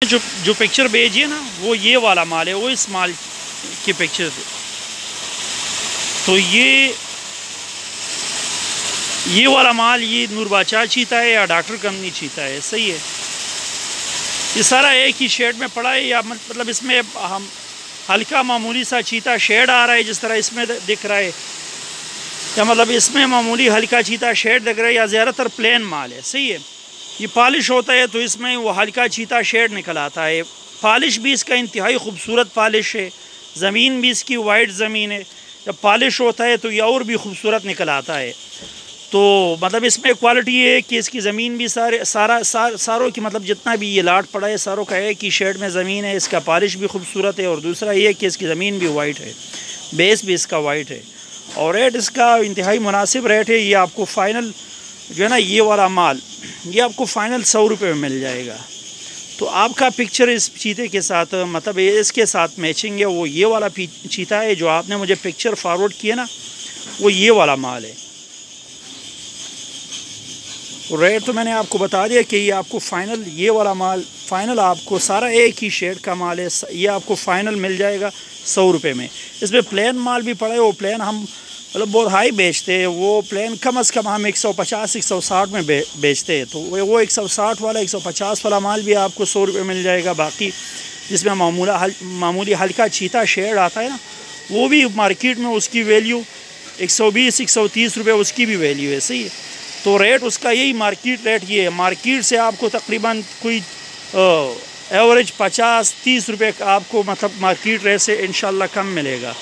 जो जो पिक्चर भेजी है ना, वो ये वाला माल है, वो इस माल की पिक्चर। तो ये वाला माल ये नूर बादशाह चीता है या डॉक्टर कंपनी चीता है, सही है। ये सारा एक ही शेड में पड़ा है, या मतलब इसमें हम हल्का मामूली सा चीता शेड आ रहा है जिस तरह इसमें दिख रहा है, या मतलब इसमें मामूली हल्का चीता शेड दिख रहा है, या ज़्यादातर प्लेन माल है, सही है। ये पॉलिश होता है तो इसमें वो हल्का चीता शेड निकल आता है। पॉलिश भी इसका इंतहाई खूबसूरत पॉलिश है, ज़मीन भी इसकी वाइट ज़मीन है। जब पॉलिश होता है तो ये और भी खूबसूरत निकल आता है। तो मतलब इसमें क्वालिटी है कि इसकी ज़मीन भी सारों की, मतलब जितना भी ये लाट पड़ा है सारों का एक ही शेड में ज़मीन है। इसका पॉलिश भी खूबसूरत है, और दूसरा ये कि इसकी ज़मीन भी वाइट है, बेस भी इसका वाइट है, और रेट इसका इंतहाई मुनासिब रेट है। ये आपको फ़ाइनल जो है ना, ये वाला माल ये आपको फ़ाइनल 100 रुपये में मिल जाएगा। तो आपका पिक्चर इस चीते के साथ, मतलब इसके साथ मैचिंग है। वो ये वाला चीता है जो आपने मुझे पिक्चर फॉरवर्ड किया ना, वो ये वाला माल है। रेट तो मैंने आपको बता दिया कि ये आपको फ़ाइनल, ये वाला माल फ़ाइनल आपको सारा एक ही शेड का माल है। ये आपको फ़ाइनल मिल जाएगा 100 रुपये में। इसमें प्लेन माल भी पड़ा है, वो प्लेन हम मतलब बहुत हाई बेचते हैं। वो प्लेन कम से कम हम 150-160 में बेचते हैं। तो वो 160 वाला 150 वाला माल भी आपको 100 रुपये मिल जाएगा। बाकी जिसमें मामूली हल्का चीता शेड आता है ना, वो भी मार्केट में उसकी वैल्यू 120-130 रुपये उसकी भी वैल्यू है, सही है। तो रेट उसका यही मार्केट रेट ये है। मार्केट से आपको तकरीबन कोई एवरेज 50-30 रुपये आपको मतलब मार्केट रेट से इंशाल्लाह कम मिलेगा।